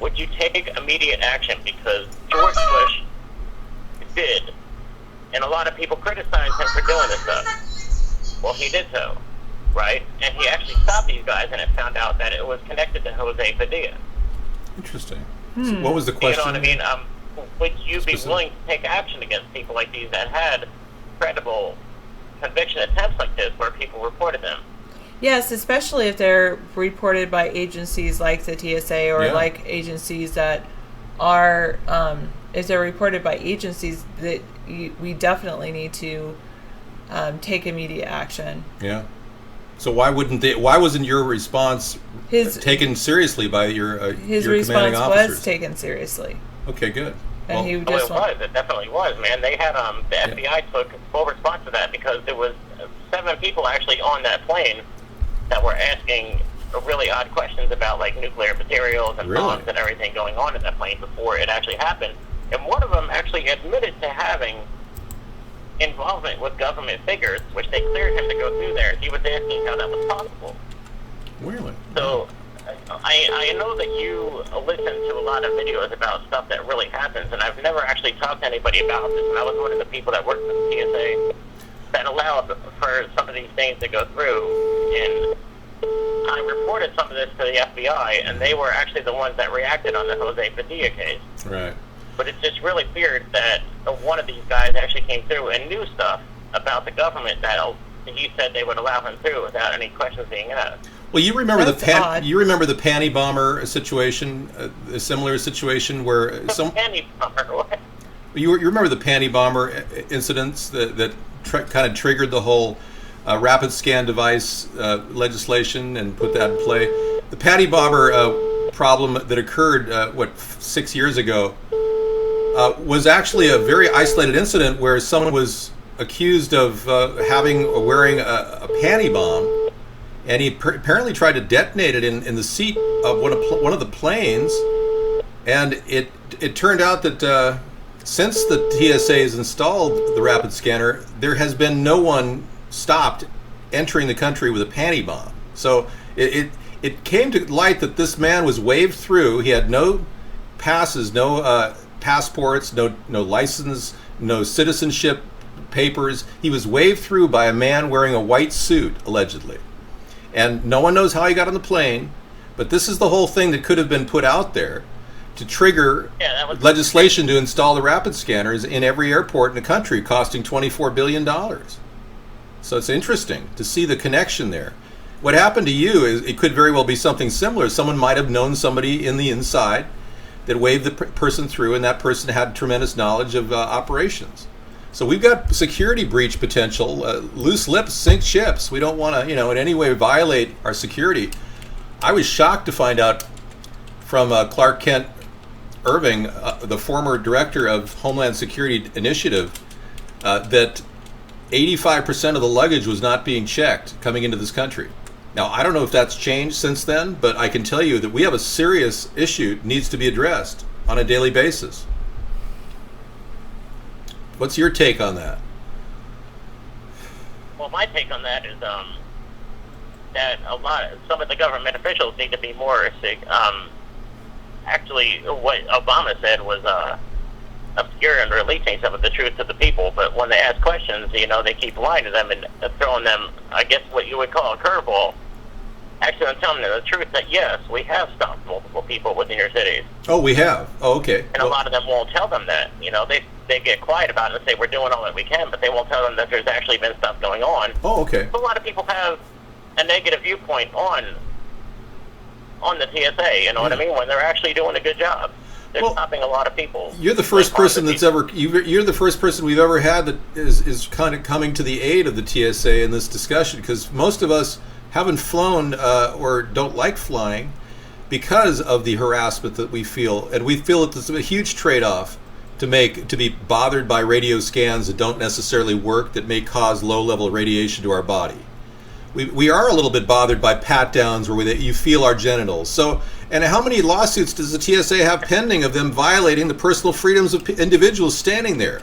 would you take immediate action? Because George Bush did, and a lot of people criticized him for doing this stuff. Well, he did so, right? And he actually stopped these guys, and it found out that it was connected to Jose Padilla. Interesting. So what was the question? You know what I mean? Would you be willing to take action against people like these that had credible conviction attempts like this where people reported them? Yes, especially if they're reported by agencies like the TSA or like agencies that are, if they're reported by agencies, that we definitely need to take immediate action. Yeah. So why wasn't your response taken seriously by your his your commanding response officers? was taken seriously. Okay, good. And he It definitely was, man. They had the FBI took full response to that because there was 7 people actually on that plane that were asking really odd questions about like nuclear materials and bombs and everything going on in that plane before it actually happened. And one of them actually admitted to having involvement with government figures, which they cleared him to go through there. He was asking how that was possible. Really? So I know that you listen to a lot of videos about stuff that really happens, and I've never actually talked to anybody about this, and I was one of the people that worked for the TSA that allowed for some of these things to go through, and I reported some of this to the FBI, and they were actually the ones that reacted on the Jose Padilla case. Right. But it's just really weird that one of these guys actually came through and knew stuff about the government that he said they would allow him through without any questions being asked. Well, you remember That's you remember the panty bomber situation, a similar situation where Panty bomber. What? You remember the panty bomber incidents that kind of triggered the whole rapid scan device legislation and put that in play. The panty bomber problem that occurred 6 years ago was actually a very isolated incident where someone was accused of wearing a panty bomb. And he apparently tried to detonate it in the seat of one of the planes, and it turned out that since the TSA has installed the rapid scanner, there has been no one stopped entering the country with a panty bomb. So it came to light that this man was waved through. He had no passes, no passports, no license, no citizenship papers. He was waved through by a man wearing a white suit, allegedly. And no one knows how he got on the plane, but this is the whole thing that could have been put out there to trigger legislation to install the rapid scanners in every airport in the country, costing $24 billion. So it's interesting to see the connection there. What happened to you is it could very well be something similar. Someone might have known somebody in the inside that waved the person through, and that person had tremendous knowledge of operations. So we've got security breach potential. Loose lips sink ships. We don't want to, in any way violate our security. I was shocked to find out from Clark Kent Irving, the former director of Homeland Security Initiative, that 85% of the luggage was not being checked coming into this country. Now, I don't know if that's changed since then, but I can tell you that we have a serious issue that needs to be addressed on a daily basis. What's your take on that? Well, my take on that is that some of the government officials need to be more. Actually, what Obama said was obscure and releasing some of the truth to the people. But when they ask questions, they keep lying to them and throwing them, I guess, what you would call a curveball. Actually, I'm telling them the truth that yes, we have stopped multiple people within your cities. Oh, we have. Oh, okay. And a lot of them won't tell them that. They get quiet about it and say we're doing all that we can, but they won't tell them that there's actually been stuff going on. Oh, okay. A lot of people have a negative viewpoint on the TSA. You know what I mean? When they're actually doing a good job, they're stopping a lot of people. You're the first person you're the first person we've ever had that is kind of coming to the aid of the TSA in this discussion, because most of us haven't flown or don't like flying because of the harassment that we feel, and we feel that there's a huge trade-off to be bothered by radio scans that don't necessarily work, that may cause low-level radiation to our body. We are a little bit bothered by pat-downs where you feel our genitals. So, and how many lawsuits does the TSA have pending of them violating the personal freedoms of individuals standing there?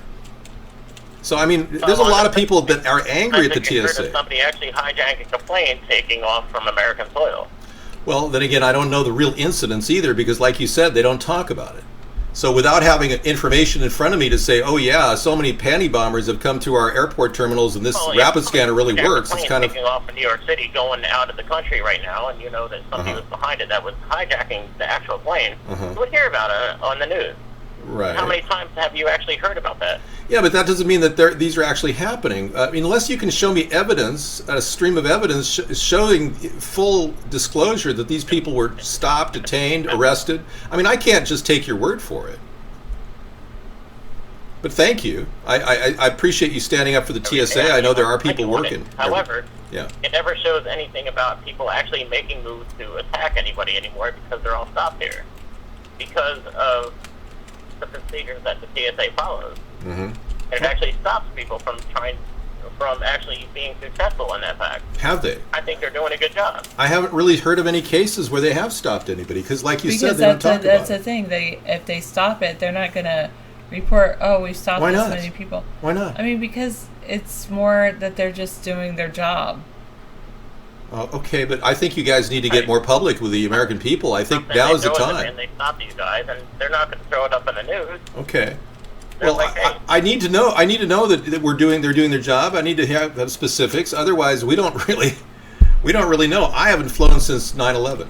So, I mean, there's a lot of people that are angry at the TSA. Somebody actually hijacking a plane taking off from American soil. Well, then again, I don't know the real incidents either because, like you said, they don't talk about it. So without having information in front of me to say, oh yeah, so many panty bombers have come to our airport terminals and this rapid scanner really works, it's kind of... taking off in New York City going out of the country right now, and you know that somebody was behind it that was hijacking the actual plane. You would hear about it on the news. Right. How many times have you actually heard about that? Yeah, but that doesn't mean that these are actually happening. I mean, unless you can show me evidence, a stream of evidence showing full disclosure that these people were stopped, detained, arrested. I mean, I can't just take your word for it. But thank you. I appreciate you standing up for the TSA. I know there are people working. However, it never shows anything about people actually making moves to attack anybody anymore because they're all stopped here. Because of the procedures that the TSA follows. And it actually stops people from actually being successful in that fact. Have they? I think they're doing a good job. I haven't really heard of any cases where they have stopped anybody because, like you said, they don't talk about it. That's the thing. If they stop it, they're not going to report, oh, we stopped this many people. Why not? I mean, because it's more that they're just doing their job. Okay, but I think you guys need to get more public with the American people. I think now is the time. And they stop these guys, and they're not going to throw it up in the news. Okay. Well, like, I need to know. I need to know that they're doing their job. I need to have specifics. Otherwise, we don't really know. I haven't flown since 9/11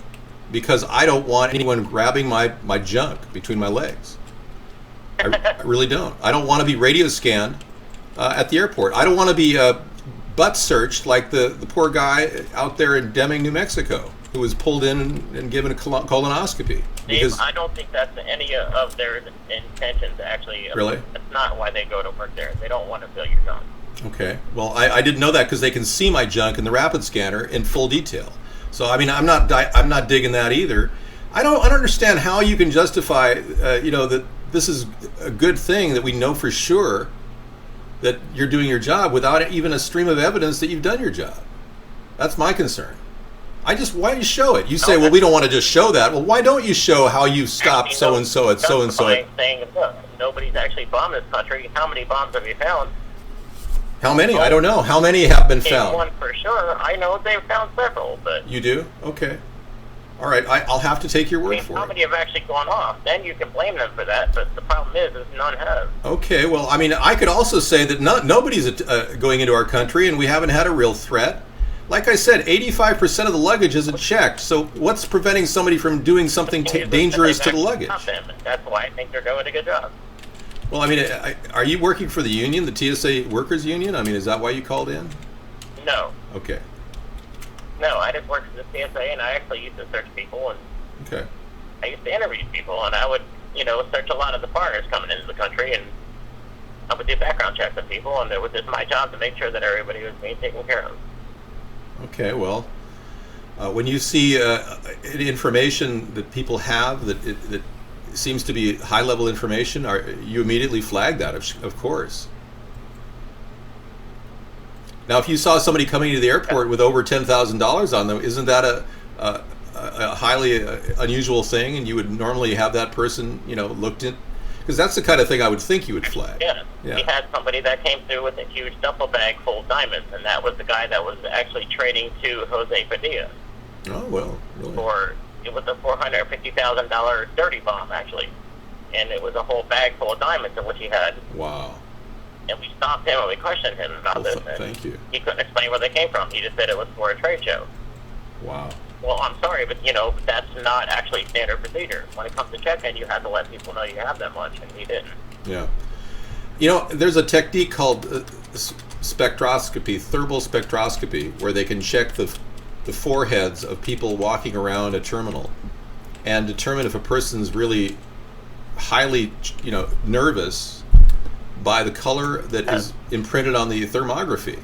because I don't want anyone grabbing my junk between my legs. I really don't. I don't want to be radio scanned at the airport. I don't want to be butt searched like the poor guy out there in Deming, New Mexico, who was pulled in and given a colonoscopy. Because I don't think that's any of their intentions, actually. Really? That's not why they go to work there. They don't want to fill your junk. Okay. Well, I didn't know that because they can see my junk in the rapid scanner in full detail. So, I mean, I'm not digging that either. I don't understand how you can justify, that this is a good thing that we know for sure that you're doing your job without even a stream of evidence that you've done your job. That's my concern. Why don't you show it? You say, well, we don't want to just show that. Well, why don't you show how you've stopped so-and-so at so-and-so? Saying, look, nobody's actually bombed this country. How many bombs have you found? How many? I don't know. How many have been found? One for sure. I know they've found several, but... You do? Okay. All right, I'll have to take your word for it. How many have actually gone off? Then you can blame them for that, but the problem is none have. Okay, well, I mean, I could also say that nobody's going into our country, and we haven't had a real threat. Like I said, 85% of the luggage isn't checked, so what's preventing somebody from doing something dangerous to the luggage? That's why I think they're doing a good job. Well, I mean, are you working for the union, the TSA Workers Union? I mean, is that why you called in? No. Okay. No, I just worked for the TSA, and I actually used to search people, and okay. I used to interview people, and I would, search a lot of the foreigners coming into the country, and I would do background checks on people, and it was just my job to make sure that everybody was being taken care of. Okay, well, when you see information that people have that seems to be high-level information, you immediately flag that, of course. Now, if you saw somebody coming to the airport with over $10,000 on them, isn't that a highly unusual thing? And you would normally have that person, looked in, because that's the kind of thing I would think you would flag. Yeah. We had somebody that came through with a huge duffel bag full of diamonds, and that was the guy that was actually trading to Jose Padilla. Oh well, really? It was a $450,000 dirty bomb, actually, and it was a whole bag full of diamonds in which he had. Wow. And we stopped him and we questioned him about this. Thank you. He couldn't explain where they came from. He just said it was for a trade show. Wow. Well, I'm sorry, but that's not actually standard procedure. When it comes to check-in, you have to let people know you have that much, and he didn't. Yeah. There's a technique called spectroscopy, thermal spectroscopy, where they can check the foreheads of people walking around a terminal and determine if a person's really highly, nervous by the color that is imprinted on the thermography.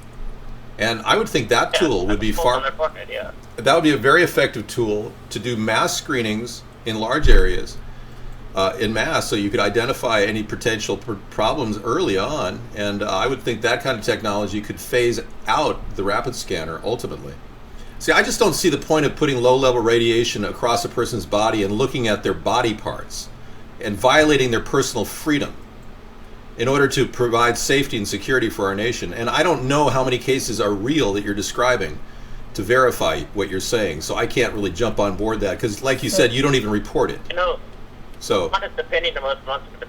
And I would think that tool would be that would be a very effective tool to do mass screenings in large areas in mass, so you could identify any potential problems early on. And I would think that kind of technology could phase out the rapid scanner ultimately. See, I just don't see the point of putting low-level radiation across a person's body and looking at their body parts and violating their personal freedom in order to provide safety and security for our nation. And I don't know how many cases are real that you're describing to verify what you're saying. So I can't really jump on board that because, like you said, you don't even report it. You know, so honest opinion of most of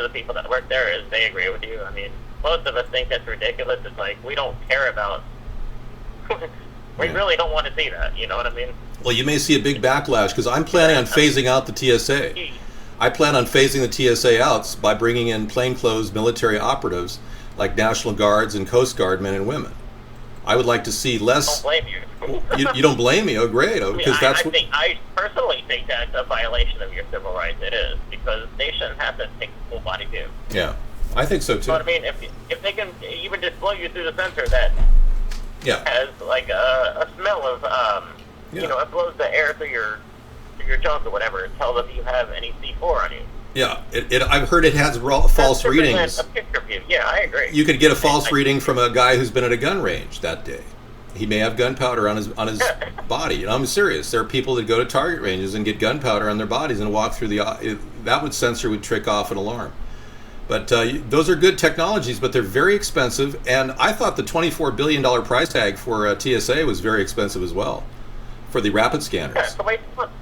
the people that work there is they agree with you. I mean, most of us think that's ridiculous. It's like we don't care about. We really don't want to see that. You know what I mean? Well, you may see a big backlash because I'm planning on phasing out the TSA. I plan on phasing the TSA out by bringing in plainclothes military operatives like National Guards and Coast Guard men and women. I would like to see less. I don't blame you. You don't blame me? Oh, great! Oh, because I personally think that's a violation of your civil rights. It is because they shouldn't have to take the full body view. Yeah, I think so too. But I mean, if they can even just blow you through the sensor that has like a smell of you know, it blows the air through your junk or whatever, and tells if you have any C4 on you. Yeah, I've heard it has false readings. A picture view. Yeah, I agree. You could get a false reading from a guy who's been at a gun range that day. He may have gunpowder on his body. And I'm serious. There are people that go to target ranges and get gunpowder on their bodies and walk through that sensor would trick off an alarm. But those are good technologies, but they're very expensive. And I thought the $24 billion price tag for TSA was very expensive as well for the rapid scanners. Yeah, it's a waste of money.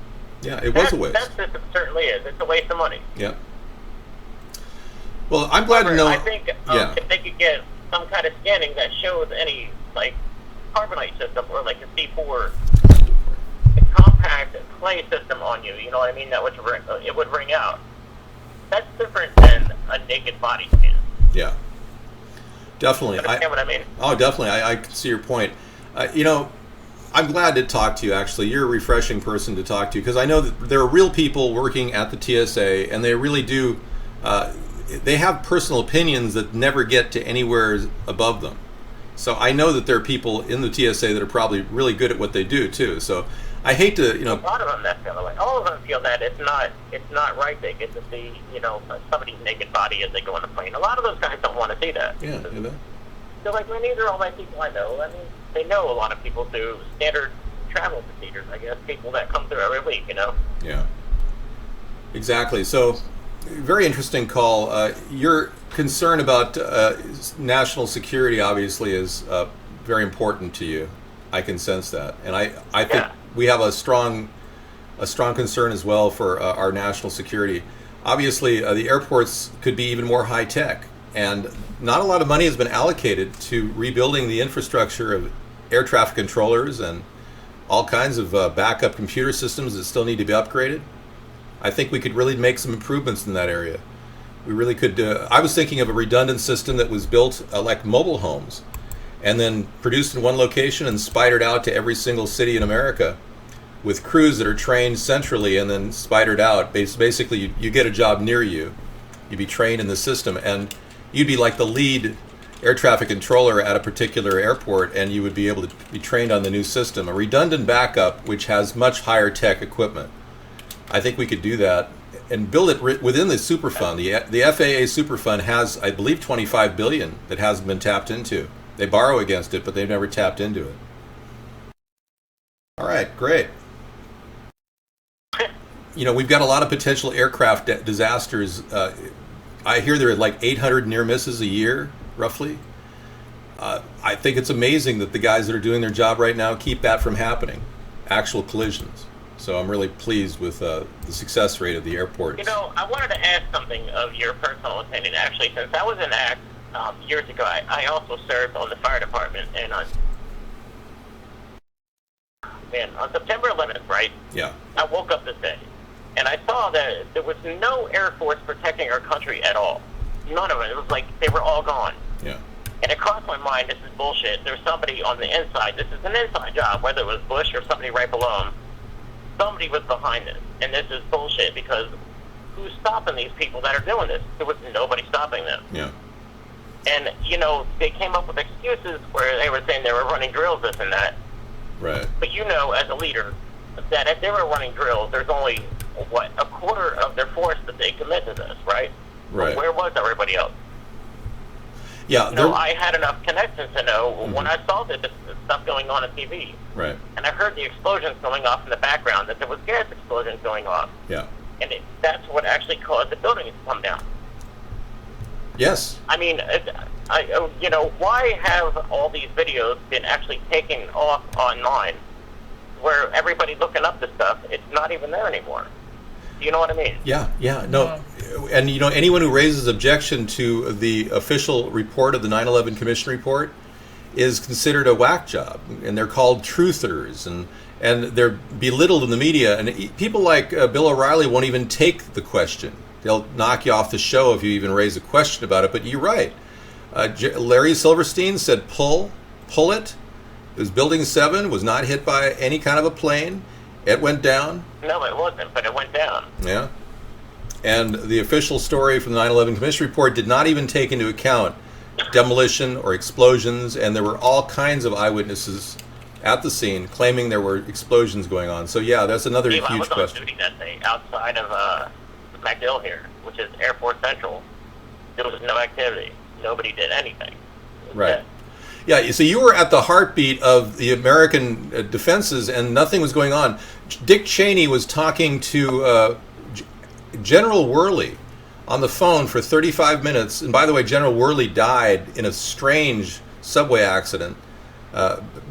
Yeah, it was a waste. That system certainly is. It's a waste of money. Yeah. Well, I'm glad to know. I think if they could get some kind of scanning that shows any like carbonite system or like a C4 compact clay system on you, you know what I mean? That would it would ring out. That's different than a naked body scan. Yeah. Definitely. Understand what I mean? Oh, definitely. I can see your point. You know, I'm glad to talk to you, actually. You're a refreshing person to talk to because I know that there are real people working at the TSA and they really do, they have personal opinions that never get to anywhere above them. So I know that there are people in the TSA that are probably really good at what they do, too. So I hate to, you know. A lot of them that feel that way. All of them feel that it's not right they get to see, you know, somebody's naked body as they go on a plane. A lot of those guys don't want to see that. Yeah, you know. They're like, man, these are all my people I know. I mean, they know a lot of people through standard travel procedures, I guess, people that come through every week, you know? Yeah. Exactly. So, very interesting call. Your concern about national security obviously is very important to you. I can sense that. And I think we have a strong concern as well for our national security. Obviously, the airports could be even more high-tech. And not a lot of money has been allocated to rebuilding the infrastructure of air traffic controllers and all kinds of backup computer systems that still need to be upgraded. I think we could really make some improvements in that area. We really could. I was thinking of a redundant system that was built like mobile homes and then produced in one location and spidered out to every single city in America with crews that are trained centrally and then spidered out. Basically, you get a job near you. You'd be trained in the system and you'd be like the lead air traffic controller at a particular airport, and you would be able to be trained on the new system. A redundant backup, which has much higher tech equipment. I think we could do that and build it within the Superfund. The FAA Superfund has, I believe, $25 billion that hasn't been tapped into. They borrow against it, but they've never tapped into it. All right, great. You know, we've got a lot of potential aircraft disasters. I hear there are like 800 near misses a year, roughly. I think it's amazing that the guys that are doing their job right now keep that from happening, actual collisions. So I'm really pleased with the success rate of the airports. You know, I wanted to ask something of your personal opinion, actually. Since I was in ACT years ago, I also served on the fire department. And on September 11th, right? Yeah. I woke up this day. And I saw that there was no Air Force protecting our country at all. None of it. It was like they were all gone. Yeah. And it crossed my mind, this is bullshit. There's somebody on the inside. This is an inside job, whether it was Bush or somebody right below him. Somebody was behind this. And this is bullshit because who's stopping these people that are doing this? There was nobody stopping them. Yeah. And, you know, they came up with excuses where they were saying they were running drills, this and that. Right. But you know, as a leader, that if they were running drills, there's only, a quarter of their force that they commit to this, right? Right. Where was everybody else? Yeah. You know, I had enough connections to know when I saw this stuff going on TV. Right. And I heard the explosions going off in the background, that there was gas explosions going off. Yeah. And that's what actually caused the building to come down. Yes. I mean, Why have all these videos been actually taken off online where everybody looking up this stuff, it's not even there anymore? Do you know what I mean? Yeah, no. And, anyone who raises objection to the official report of the 9/11 Commission report is considered a whack job, and they're called truthers, and they're belittled in the media. And people like Bill O'Reilly won't even take the question. They'll knock you off the show if you even raise a question about it. But you're right. Larry Silverstein said, pull it. It was Building 7, was not hit by any kind of a plane. It went down. No, it wasn't, but it went down. Yeah. And the official story from the 9/11 Commission report did not even take into account demolition or explosions, and there were all kinds of eyewitnesses at the scene claiming there were explosions going on. So, yeah, that's another huge question. I was on duty that day outside of MacDill here, which is Airport Central. There was no activity. Nobody did anything. Right. Yeah, so you were at the heartbeat of the American defenses, and nothing was going on. Dick Cheney was talking to General Worley on the phone for 35 minutes. And by the way, General Worley died in a strange subway accident,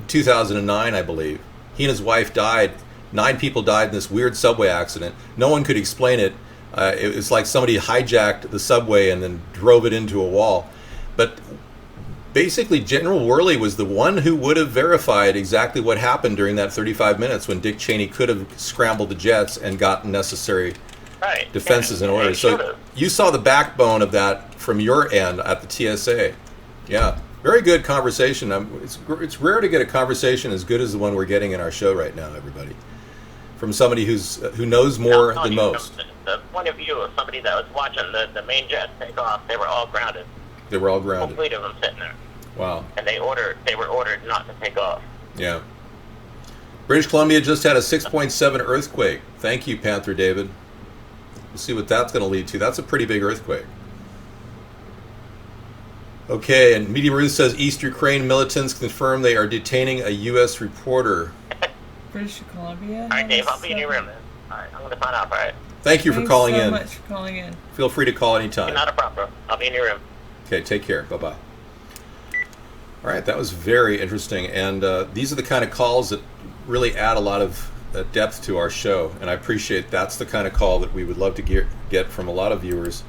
2009, I believe. He and his wife died. 9 people died in this weird subway accident. No one could explain it. It was like somebody hijacked the subway and then drove it into a wall. But basically, General Worley was the one who would have verified exactly what happened during that 35 minutes when Dick Cheney could have scrambled the jets and gotten necessary defenses in order. So you saw the backbone of that from your end at the TSA. Yeah, very good conversation. It's rare to get a conversation as good as the one we're getting in our show right now, everybody. From somebody who knows more than most. The point of view of somebody that was watching the main jet take off, they were all grounded. They were all grounded. Whole fleet of them sitting there. Wow. And they were ordered not to take off. Yeah. British Columbia just had a 6.7 earthquake. Thank you, Panther David. We'll see what that's going to lead to. That's a pretty big earthquake. Okay, and Medium Ruth says East Ukraine militants confirm they are detaining a U.S. reporter. British Columbia? All right, Dave, I'll be in your room then. All right, I'm going to sign off, all right? Thank you for calling in. Thanks so much for calling in. Feel free to call anytime. Not a problem. I'll be in your room. Okay, take care. Bye-bye. All right, that was very interesting. And these are the kind of calls that really add a lot of depth to our show. And I appreciate that's the kind of call that we would love to get from a lot of viewers.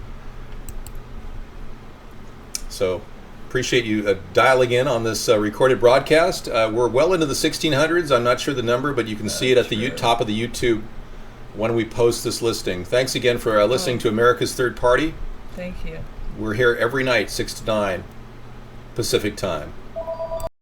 So appreciate you dialing in on this recorded broadcast. We're well into the 1600s. I'm not sure the number, but you can see it at the top of the YouTube when we post this listing. Thanks again for listening to America's Third Party. Thank you. We're here every night, 6 to 9 Pacific time.